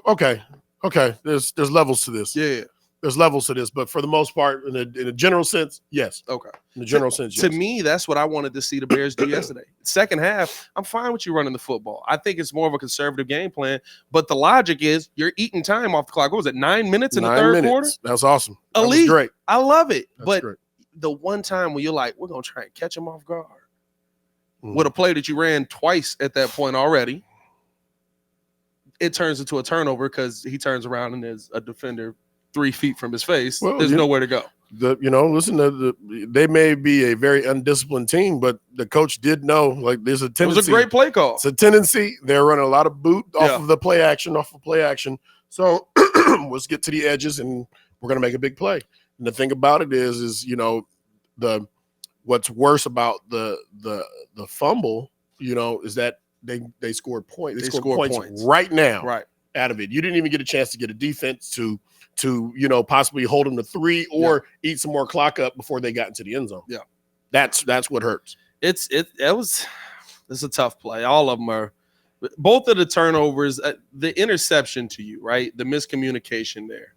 Okay. There's levels to this. Yeah. There's levels to this, but for the most part, in a general sense, yes. Okay. In a general sense, yes. To me, that's what I wanted to see the Bears do yesterday. Second half, I'm fine with you running the football. I think it's more of a conservative game plan, but the logic is you're eating time off the clock. What was it, 9 minutes in the third quarter? That's awesome. Elite. That was great. I love it. That's great. The one time when you're like, we're going to try and catch him off guard with a play that you ran twice at that point already, it turns into a turnover because he turns around and there's a defender 3 feet from his face, Well, there's nowhere to go. They may be a very undisciplined team, but the coach did know, like, there's a tendency. It was a great play call. It's a tendency. They're running a lot of boot off of the play action, So let's get to the edges, and we're going to make a big play. And the thing about it is what's worse about the fumble, is that they scored points. They scored points right now out of it. You didn't even get a chance to get a defense to possibly hold them to 3 or eat some more clock up before they got into the end zone. Yeah, that's what hurts. It's a tough play. All of them are. Both of the turnovers, the interception to you, right? The miscommunication there.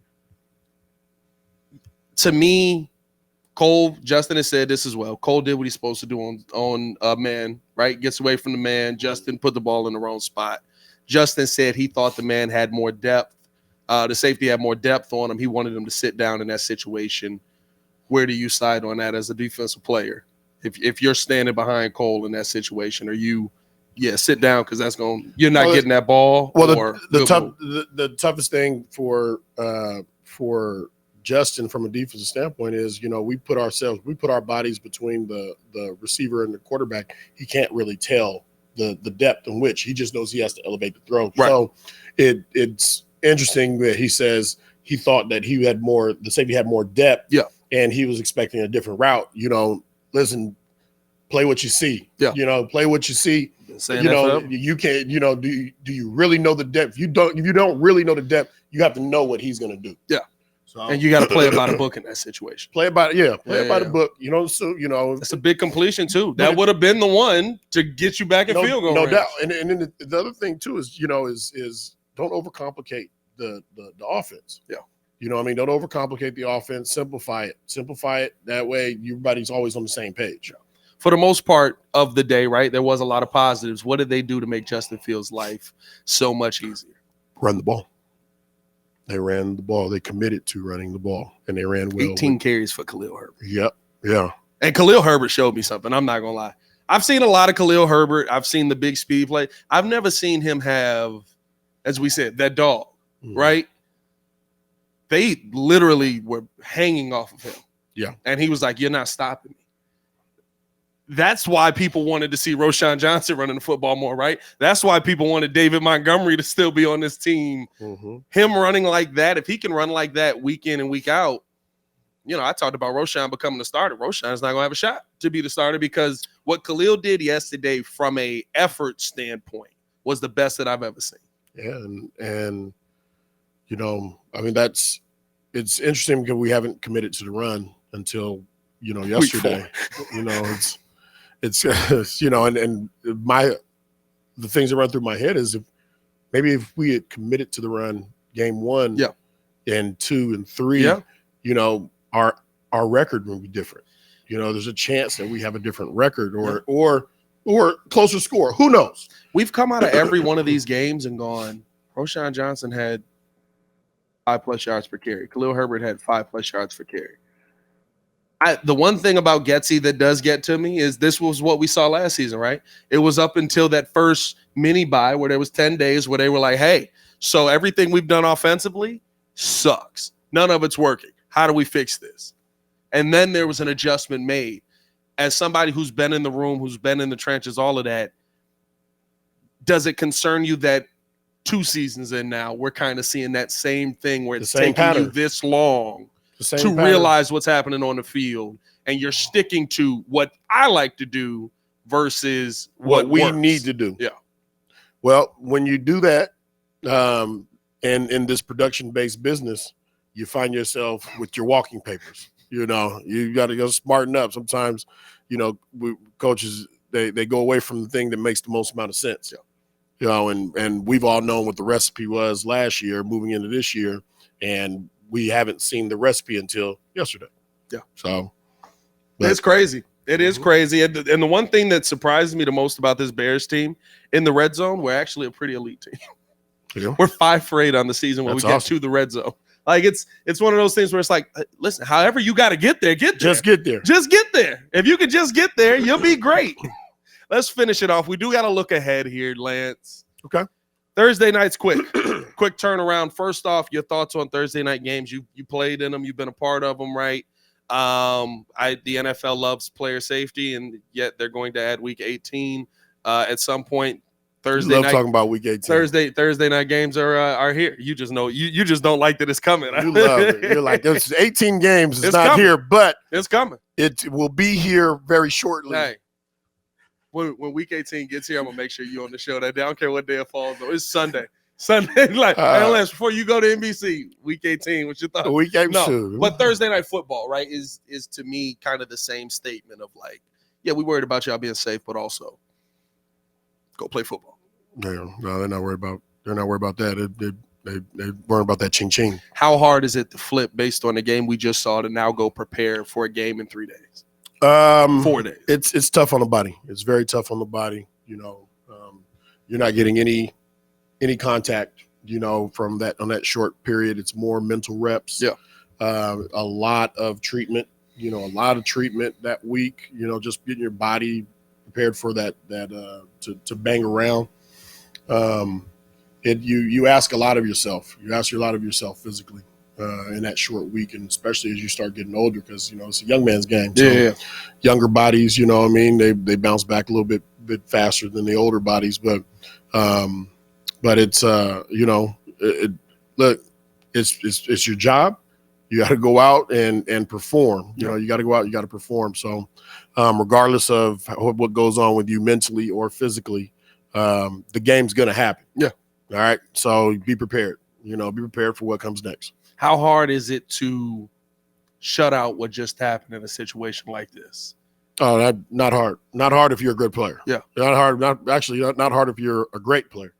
To me, Cole, Justin has said this as well. Cole did what he's supposed to do on a man, right? Gets away from the man. Justin put the ball in the wrong spot. Justin said he thought the man had more depth. The safety had more depth on him. He wanted him to sit down in that situation. Where do you side on that as a defensive player? If you're standing behind Cole in that situation, are you, sit down because you're not getting that ball? Well, the toughest thing for Justin from a defensive standpoint is, we put our bodies between the receiver and the quarterback. He can't really tell the depth in which he just knows he has to elevate the throw. Right. So it's interesting that he says he thought that the safety had more depth. Yeah. And he was expecting a different route. Listen, play what you see. Yeah. Play what you see. You can't, do you really know the depth? If you don't really know the depth, you have to know what he's going to do. Yeah. So, and you got to play it by the book in that situation. Play it by the book. It's a big completion too. That would have been the one to get you back in field goal. No range. doubt. And then the other thing too is don't overcomplicate the offense. Yeah. Don't overcomplicate the offense. Simplify it. That way everybody's always on the same page. For the most part of the day, right, there was a lot of positives. What did they do to make Justin Fields' life so much easier? Run the ball. They ran the ball. They committed to running the ball, and they ran well. 18 carries for Khalil Herbert. Yep. Yeah. And Khalil Herbert showed me something. I'm not going to lie. I've seen a lot of Khalil Herbert. I've seen the big speed play. I've never seen him have, as we said, that dog, right? They literally were hanging off of him. Yeah. And he was like, you're not stopping me. That's why people wanted to see Roschon Johnson running the football more, right? That's why people wanted David Montgomery to still be on this team. Mm-hmm. Him running like that, if he can run like that week in and week out, I talked about Roschon becoming the starter. Roschon's not going to have a shot to be the starter because what Khalil did yesterday from a effort standpoint was the best that I've ever seen. Yeah, and it's interesting because we haven't committed to the run until, yesterday. It's and the things that run through my head is if we had committed to the run game 1 and 2 and 3, our record would be different. There's a chance that we have a different record or closer score. Who knows? We've come out of every one of these games and gone, Roschon Johnson had 5+ yards per carry. Khalil Herbert had 5+ yards per carry. The one thing about Getsy that does get to me is this was what we saw last season, right? It was up until that first mini bye where there was 10 days where they were like, hey, so everything we've done offensively sucks. None of it's working. How do we fix this? And then there was an adjustment made. As somebody who's been in the room, who's been in the trenches, all of that, does it concern you that 2 seasons in now, we're kind of seeing that same thing where it's taking you this long to realize what's happening on the field, and you're sticking to what I like to do versus what we works. Need to do. Yeah. Well, when you do that, and in this production-based business, you find yourself with your walking papers. You got to go smarten up. Sometimes, coaches they go away from the thing that makes the most amount of sense. Yeah. And we've all known what the recipe was last year, moving into this year, and we haven't seen the recipe until yesterday. Yeah. So it's crazy. It is crazy. And the one thing that surprises me the most about this Bears team in the red zone, we're actually a pretty elite team. Yeah. We're 5 for 8 on the season when we get to the red zone. Like it's one of those things where it's like, listen, however you got to get there, get there. Just get there. Just get there. If you could just get there, you'll be great. Let's finish it off. We do got to look ahead here, Lance. Okay. Thursday night's quick quick turnaround. First off, your thoughts on Thursday night games. You played in them. You've been a part of them, right? The NFL loves player safety, and yet they're going to add Week 18 at some point. Thursday love night, talking about Week 18. Thursday night games are here. You just know you just don't like that it's coming. You love it. You're like, there's 18 games. It's not coming. here, but it's coming. It will be here very shortly. Hey, when Week 18 gets here, I'm gonna make sure you're on the show that day. I don't care what day it falls on. It's Sunday. Like, hey, Lance, before you go to NBC, Week 18, what you thought? Week 18. No, but Thursday night football, right, is to me kind of the same statement of like, yeah, we worried about y'all being safe, but also go play football. Yeah, no, they're not worried about that. They worried about that ching. How hard is it to flip based on the game we just saw to now go prepare for a game in 3 days? 4 days. It's tough on the body. It's very tough on the body. You're not getting any contact, from that on that short period. It's more mental reps. Yeah. A lot of treatment, that week, just getting your body prepared for that to bang around. You ask a lot of yourself. You ask a lot of yourself physically in that short week, and especially as you start getting older, because it's a young man's game. So yeah. Younger bodies, they bounce back a little bit faster than the older bodies, but it's look, it's your job. You got to go out and perform. You got to go out. You got to perform. So, regardless of what goes on with you mentally or physically, the game's gonna happen. Yeah. All right. So be prepared. Be prepared for what comes next. How hard is it to shut out what just happened in a situation like this? Oh, not hard. Not hard if you're a good player. Yeah. Not hard. Not hard if you're a great player.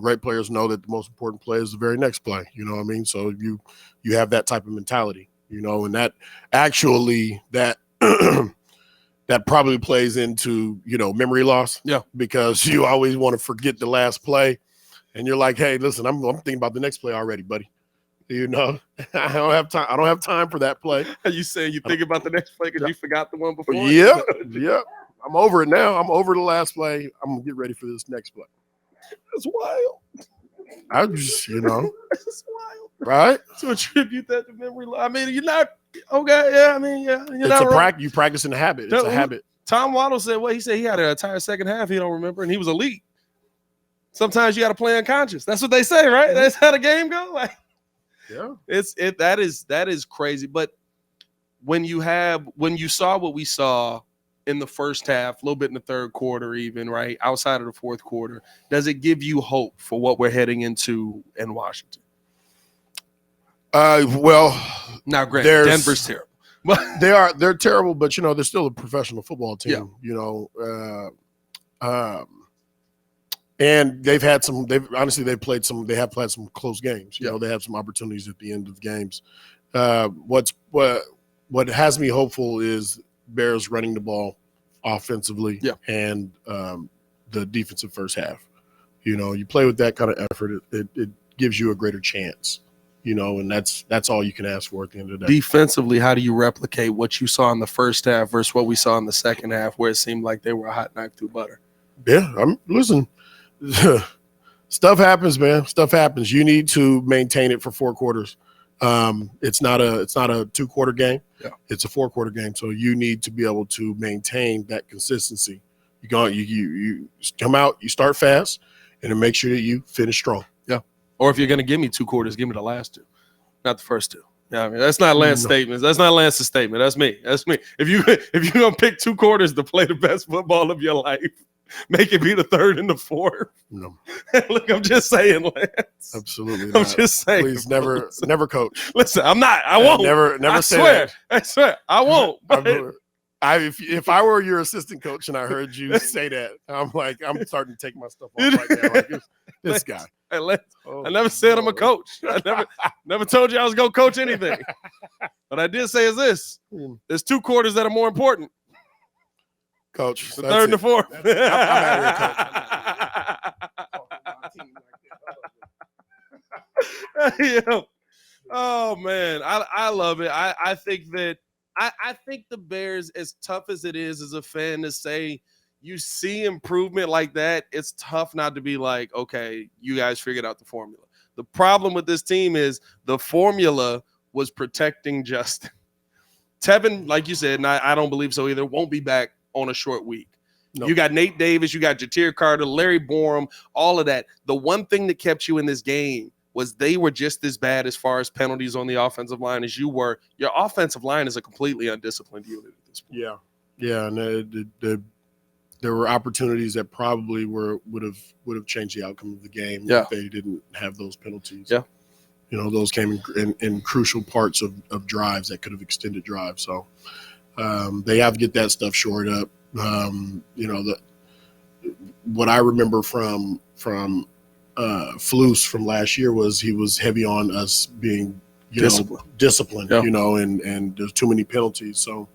Great players know that the most important play is the very next play. You know what I mean? So you have that type of mentality, and that actually that that probably plays into, memory loss. Yeah. Because you always want to forget the last play, and you're like, hey, listen, I'm thinking about the next play already, buddy. I don't have time. I don't have time for that play. Are you saying you think about the next play because you forgot the one before? Yeah. I'm over it now. I'm over the last play. I'm gonna get ready for this next play. That's wild. I just, That's wild. Right? To attribute that to memory loss. I mean, you're not okay. Yeah, I mean, yeah. You're it's not a practice. You practicing a habit. It's a habit. Tom Waddle said, he said he had an entire second half he don't remember, and he was elite. Sometimes you got to play unconscious. That's what they say, right? That's how the game goes. Like, yeah, that is crazy. But when you saw what we saw in the first half, a little bit in the third quarter, even right outside of the fourth quarter, does it give you hope for what we're heading into in Washington? Well, now granted, Denver's terrible. They're terrible, but they're still a professional football team. Yeah. And they have played some close games. They have some opportunities at the end of games. What has me hopeful is Bears running the ball offensively, and the defensive first half. You play with that kind of effort, it gives you a greater chance. And that's all you can ask for at the end of the day. Defensively, how do you replicate what you saw in the first half versus what we saw in the second half, where it seemed like they were a hot knife through butter? Yeah, listen. Stuff happens, man. Stuff happens. You need to maintain it for 4 quarters. It's not a 2-quarter game. Yeah. It's a 4-quarter game. So you need to be able to maintain that consistency. You come out, you start fast, and then make sure that you finish strong. Yeah. Or if you're going to give me 2 quarters, give me the last 2, not the first 2. Yeah, I mean, that's not Lance's statement. That's not Lance's statement. That's me. If you're going to pick 2 quarters to play the best football of your life, make it be the 3rd and the 4th. No. Look, I'm just saying, Lance. Absolutely not. I'm just saying. Please never coach. Listen, I'm not. I won't. Never I say swear. that. I swear. I won't. If I were your assistant coach and I heard you say that, I'm starting to take my stuff off right now. Like, this guy. Hey, I never said I'm a coach. I never told you I was going to coach anything. What I did say is this. There's 2 quarters that are more important. Coach. The 3rd and the 4th. I'm out here, coach. Oh, man. I love it. I think that I think the Bears, as tough as it is as a fan to say, you see improvement like that, it's tough not to be like, okay, you guys figured out the formula. The problem with this team is the formula was protecting Justin. Tevin, like you said, and I don't believe so either, won't be back on a short week. Nope. You got Nate Davis, you got Jatir Carter, Larry Borum, all of that. The one thing that kept you in this game was they were just as bad as far as penalties on the offensive line as you were. Your offensive line is a completely undisciplined unit at this point. Yeah, and there were opportunities that probably would have changed the outcome of the game if they didn't have those penalties. Yeah, those came in crucial parts of drives that could have extended drives. So they have to get that stuff shored up. What I remember from Flus from last year was he was heavy on us being disciplined. And there's too many penalties. So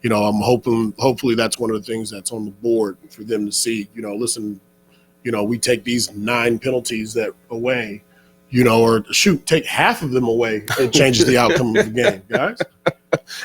I'm hopefully that's one of the things that's on the board for them to see. Listen, we take these 9 penalties that away, or take half of them away. It changes the outcome of the game, guys.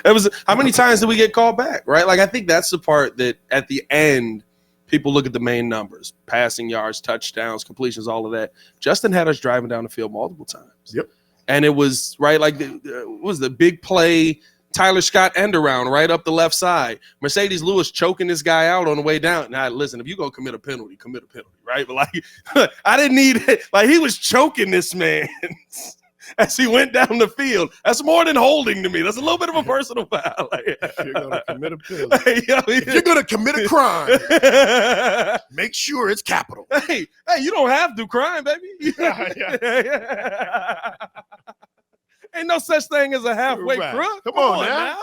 It was how many times did we get called back, right? Like I think that's the part that at the end people look at the main numbers, passing yards, touchdowns, completions, all of that. Justin had us driving down the field multiple times. Yep. And it was right like the big play, Tyler Scott end around right up the left side. Mercedes Lewis choking this guy out on the way down. Now, listen, if you're going to commit a penalty, right? But like, I didn't need it. Like, he was choking this man as he went down the field. That's more than holding to me. That's a little bit of a personal foul. If you're going to commit a penalty, if you're going to commit a crime, make sure it's capital. Hey, you don't have to crime, baby. Ain't no such thing as a halfway crook. Come on now.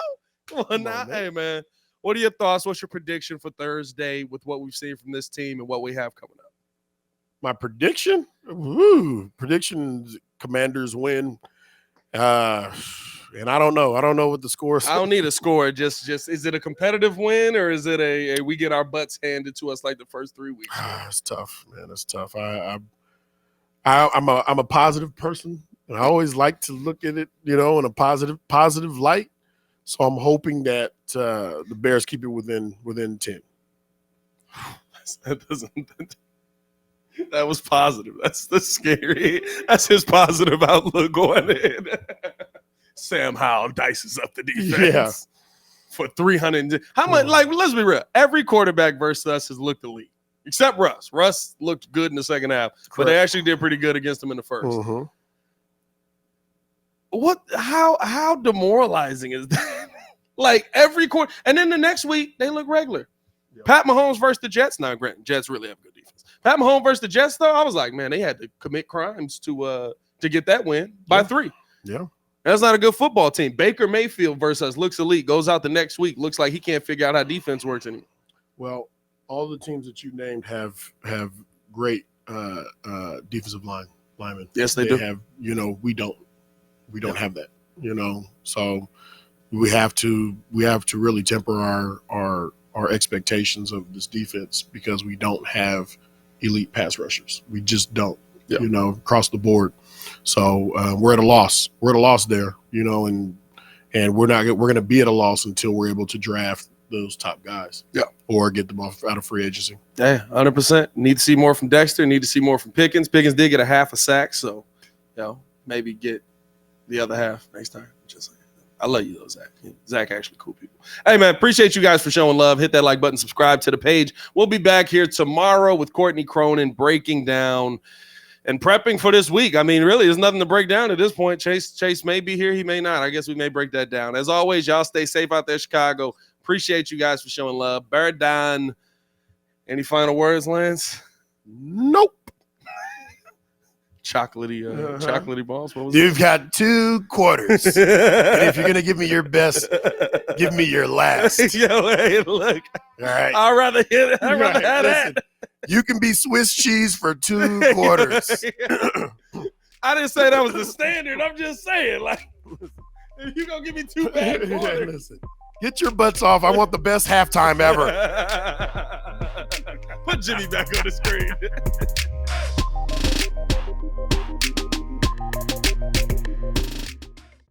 Come on now. Hey, man, what are your thoughts? What's your prediction for Thursday with what we've seen from this team and what we have coming up? My prediction? Predictions, Commanders win. And I don't know. I don't know what the score is. I don't need a score. Just is it a competitive win or is it a we get our butts handed to us like the first 3 weeks? It's tough, man. It's tough. I'm a positive person. And I always like to look at it, in a positive light. So I'm hoping that the Bears keep it within 10. That was positive. That's scary. That's his positive outlook going in. Sam Howell dices up the defense for 300. How much? Like, let's be real. Every quarterback versus us has looked elite, except Russ. Russ looked good in the second half, but they actually did pretty good against him in the first. Mm-hmm. How demoralizing is that? Like every quarter, and then the next week they look regular. Yep. Pat Mahomes versus the Jets. Now, granted, Jets really have good defense. Pat Mahomes versus the Jets, though, I was like, man, they had to commit crimes to get that win by 3. Yeah, that's not a good football team. Baker Mayfield versus us looks elite. Goes out the next week, looks like he can't figure out how defense works anymore. Well, all the teams that you named have great defensive linemen. Yes, they do. Have we don't have that, so we have to really temper our expectations of this defense because we don't have elite pass rushers. We just don't, across the board. So we're at a loss. We're at a loss there, and we're going to be at a loss until we're able to draft those top guys, or get them out of free agency. Yeah, 100%. Need to see more from Dexter. Need to see more from Pickens. Pickens did get a half a sack, so maybe get the other half next time. Just I love you though, Zach. Zach actually cool people. Hey man, appreciate you guys for showing love. Hit that like button, subscribe to the page. We'll be back here tomorrow with Courtney Cronin breaking down and prepping for this week. I mean, really, there's nothing to break down at this point. Chase may be here, he may not. I guess we may break that down. As always, y'all stay safe out there, Chicago. Appreciate you guys for showing love. Baradon. Any final words, Lance? Nope. Chocolatey balls. What was You've got 2 quarters. And if you're gonna give me your best, give me your last. Yo, hey, look. All right. I'd rather have that. You can be Swiss cheese for 2 quarters. I didn't say that was the standard. I'm just saying, like, if you're gonna give me 2 bad quarters. Listen, get your butts off. I want the best halftime ever. Put Jimmy back on the screen.